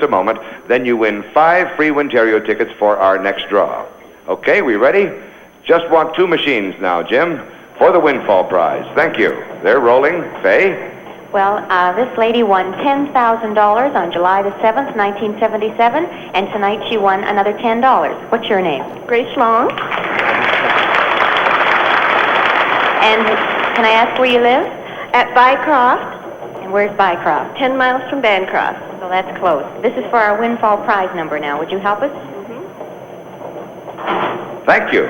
a moment, then you win 5 free Wintario tickets for our next draw. Okay, we ready? Just want 2 machines now, Jim, for the windfall prize. Thank you. They're rolling. Faye? Well, this lady won $10,000 on July the 7th, 1977, and tonight she won another $10. What's your name? Grace Long. And can I ask where you live? At Bancroft. And where's Bancroft? 10 miles from Bancroft. So that's close. This is for our windfall prize number now. Would you help us? Thank you.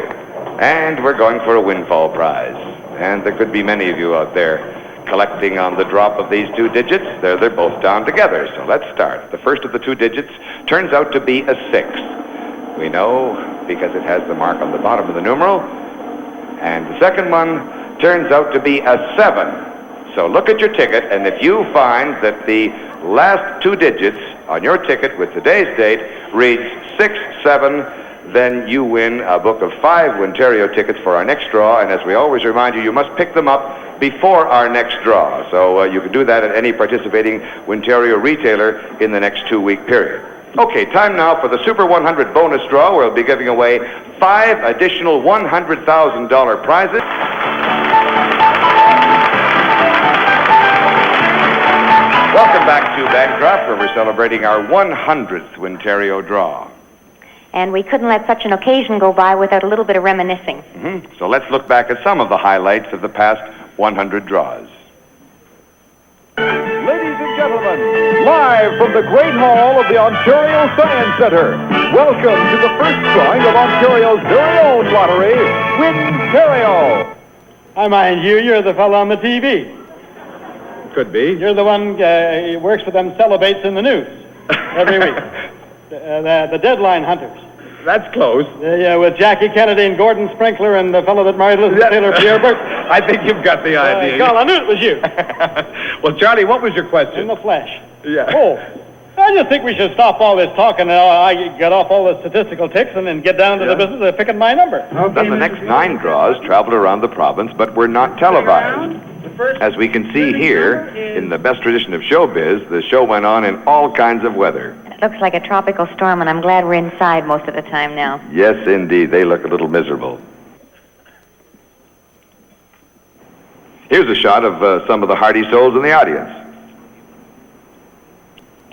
And we're going for a windfall prize. And there could be many of you out there collecting on the drop of these 2 digits. They're both down together. So let's start. The first of the 2 digits turns out to be a 6. We know because it has the mark on the bottom of the numeral. And the second one turns out to be a 7. So look at your ticket, and if you find that the last 2 digits on your ticket with today's date reads 67, then you win a book of 5 Wintario tickets for our next draw. And as we always remind you, you must pick them up before our next draw. So you can do that at any participating Wintario retailer in the next 2-week period. Okay, time now for the Super 100 bonus draw. We'll be giving away 5 additional $100,000 prizes. Welcome back to Bancroft, where we're celebrating our 100th Wintario draw. And we couldn't let such an occasion go by without a little bit of reminiscing. So let's look back at some of the highlights of the past 100 draws. Ladies and gentlemen, live from the Great Hall of the Ontario Science Centre, welcome to the first drawing of Ontario's very own lottery, Wintario. I mind you, you're the fellow on the TV. Could be. You're the one who works for them celibates in the news every week. The deadline hunters. That's close. With Jackie Kennedy and Gordon Sprinkler and the fellow that married Elizabeth Taylor, Pierre Burke. I think you've got the idea. Carl, I knew it was you. Well, Charlie, what was your question? In the flesh. Yeah. Oh, I just think we should stop all this talking. I get off all the statistical ticks and then get down to the business of picking my number. Then the next 9 draws traveled around the province, but were not televised. As we can see here, in the best tradition of showbiz, the show went on in all kinds of weather. It looks like a tropical storm, and I'm glad we're inside most of the time now. Yes, indeed. They look a little miserable. Here's a shot of some of the hardy souls in the audience.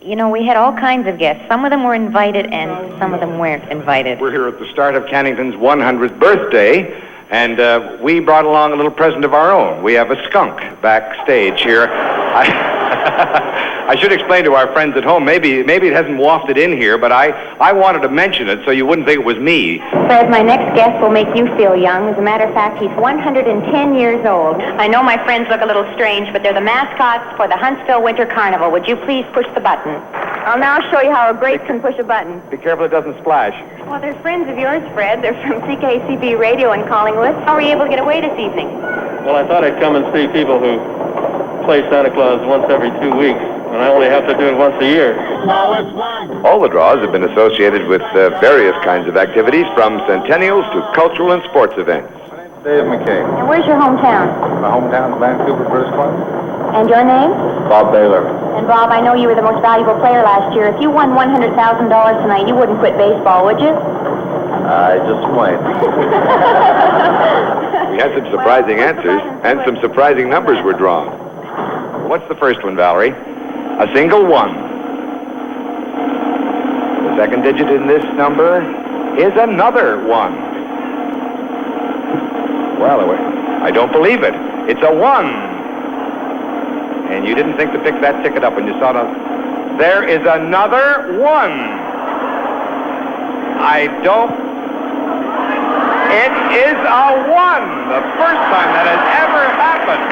You know, we had all kinds of guests. Some of them were invited, and some of them weren't invited. We're here at the start of Cannington's 100th birthday, and we brought along a little present of our own. We have a skunk backstage here. I should explain to our friends at home, maybe it hasn't wafted in here, but I wanted to mention it so you wouldn't think it was me. Fred, my next guest will make you feel young. As a matter of fact, he's 110 years old. I know my friends look a little strange, but they're the mascots for the Huntsville Winter Carnival. Would you please push the button? I'll now show you how a grape can push a button. Be careful it doesn't splash. Well, they're friends of yours, Fred. They're from CKCB Radio in Collingwood. How were you able to get away this evening? Well, I thought I'd come and see people who play Santa Claus once every 2 weeks, and I only have to do it once a year. All the draws have been associated with various kinds of activities, from centennials to cultural and sports events. Dave McKay. And where's your hometown? My hometown is Vancouver, British Columbia. And your name? Bob Baylor. And Bob, I know you were the most valuable player last year. If you won $100,000 tonight, you wouldn't quit baseball, would you? I just might. We had some surprising answers, and some surprising numbers were drawn. What's the first one, Valerie? A single 1. The second digit in this number is another 1. Well, I don't believe it. It's a 1. And you didn't think to pick that ticket up when you saw it. There is another 1. It is a 1. The first time that has ever happened.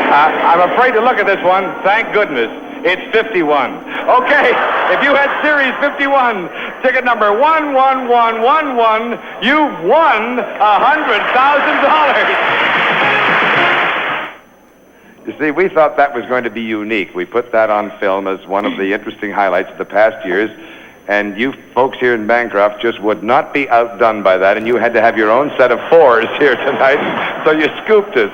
I'm afraid to look at this one. Thank goodness. It's 51. Okay, if you had Series 51, ticket number 11111, you've won $100,000. You see, we thought that was going to be unique. We put that on film as one of the interesting highlights of the past years. And you folks here in Bancroft just would not be outdone by that, and you had to have your own set of 4s here tonight, so you scooped us.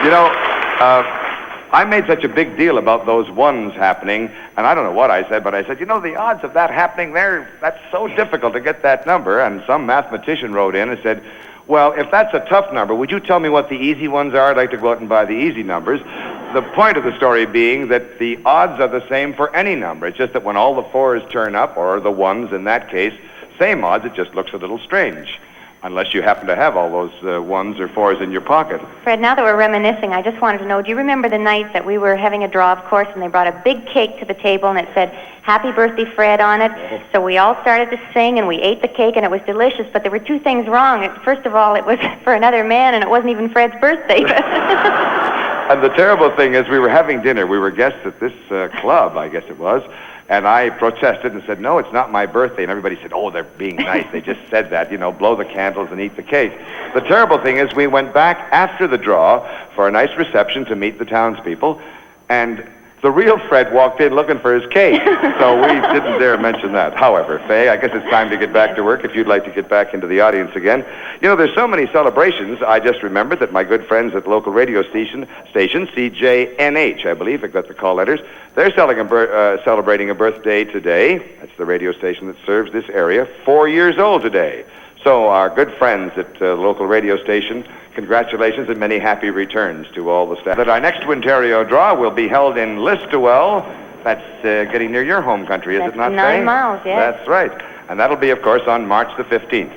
You know, I made such a big deal about those ones happening, and I don't know what I said, but I said, you know, the odds of that happening that's so difficult to get that number. And some mathematician wrote in and said, well, if that's a tough number, would you tell me what the easy ones are? I'd like to go out and buy the easy numbers. The point of the story being that the odds are the same for any number. It's just that when all the fours turn up, or the ones in that case, same odds, it just looks a little strange. Unless you happen to have all those ones or fours in your pocket. Fred, now that we're reminiscing, I just wanted to know, do you remember the night that we were having a draw, of course, and they brought a big cake to the table and it said, Happy Birthday, Fred, on it? So we all started to sing and we ate the cake and it was delicious, but there were two things wrong. First of all, it was for another man and it wasn't even Fred's birthday. And the terrible thing is we were having dinner. We were guests at this club, I guess it was. And I protested and said, no, it's not my birthday. And everybody said, oh, they're being nice. They just said that, you know, blow the candles and eat the cake. The terrible thing is we went back after the draw for a nice reception to meet the townspeople. And the real Fred walked in looking for his cake. So we didn't dare mention that. However, Faye, I guess it's time to get back to work if you'd like to get back into the audience again. You know, there's so many celebrations. I just remembered that my good friends at the local radio station CJNH, I believe, I got the call letters, they're celebrating a birthday today. That's the radio station that serves this area, 4 years old today. So our good friends at the local radio station, congratulations and many happy returns to all the staff. That our next Wintario Draw will be held in Listowel. That's getting near your home country, is it not, Faye? 9 miles, yes. That's right. And that'll be, of course, on March the 15th.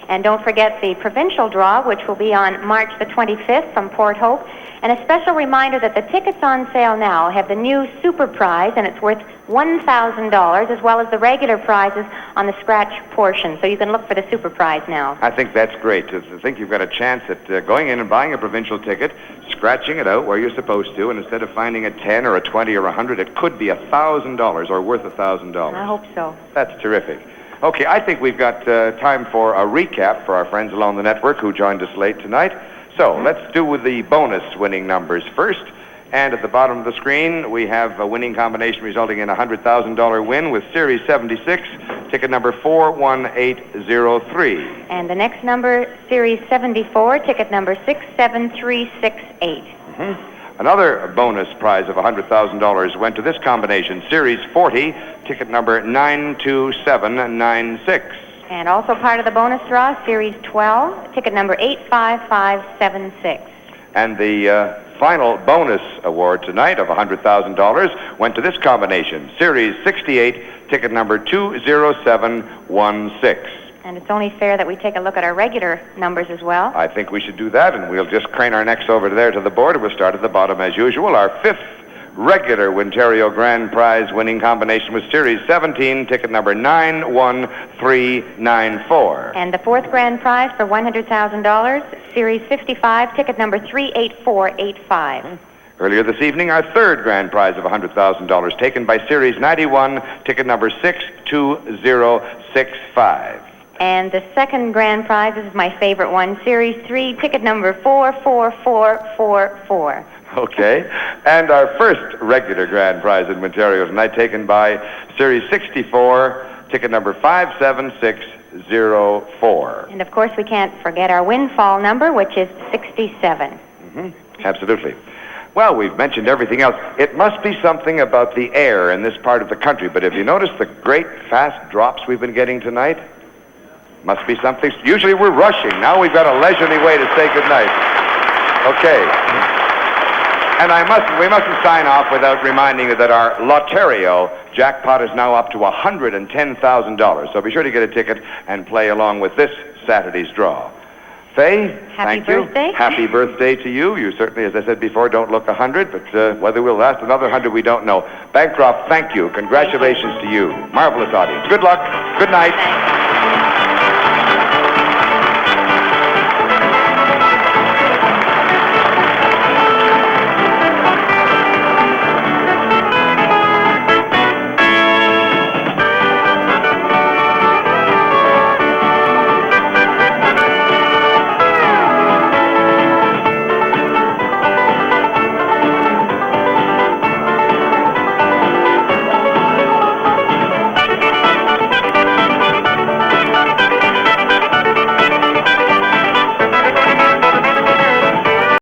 And don't forget the provincial draw, which will be on March the 25th from Port Hope. And a special reminder that the tickets on sale now have the new super prize, and it's worth $1,000, as well as the regular prizes on the scratch portion. So you can look for the super prize now. I think that's great. I think you've got a chance at going in and buying a provincial ticket, scratching it out where you're supposed to, and instead of finding a 10 or a 20 or a 100, it could be $1,000 or worth $1,000. I hope so. That's terrific. Okay, I think we've got time for a recap for our friends along the network who joined us late tonight. So let's do with the bonus winning numbers first. And at the bottom of the screen, we have a winning combination resulting in a $100,000 win with Series 76, ticket number 41803. And the next number, Series 74, ticket number 67368. Another bonus prize of $100,000 went to this combination, Series 40, ticket number 92796. And also part of the bonus draw, Series 12, ticket number 85576. And the final bonus award tonight of $100,000 went to this combination, Series 68, ticket number 20716. And it's only fair that we take a look at our regular numbers as well. I think we should do that, and we'll just crane our necks over there to the board, and we'll start at the bottom as usual. Our fifth regular Wintario Grand Prize winning combination was Series 17, ticket number 91394. And the fourth grand prize for $100,000, Series 55, ticket number 38485. Earlier this evening, our third grand prize of $100,000 taken by Series 91, ticket number 62065. And the second grand prize, this is my favorite one, Series 3, ticket number 44444. Okay. And our first regular grand prize in Wintario tonight taken by Series 64, ticket number 57604. And of course, we can't forget our windfall number, which is 67. Absolutely. Well, we've mentioned everything else. It must be something about the air in this part of the country, but have you noticed the great fast drops we've been getting tonight? Must be something. Usually we're rushing. Now we've got a leisurely way to say goodnight. Okay. And we mustn't sign off without reminding you that our Lotario jackpot is now up to $110,000. So be sure to get a ticket and play along with this Saturday's draw. Faye, thank you. Birthday. Happy birthday to you. You certainly, as I said before, don't look 100, but whether we'll last another 100, we don't know. Bancroft, thank you. Congratulations to you. Marvelous audience. Good luck. Good night. Thanks.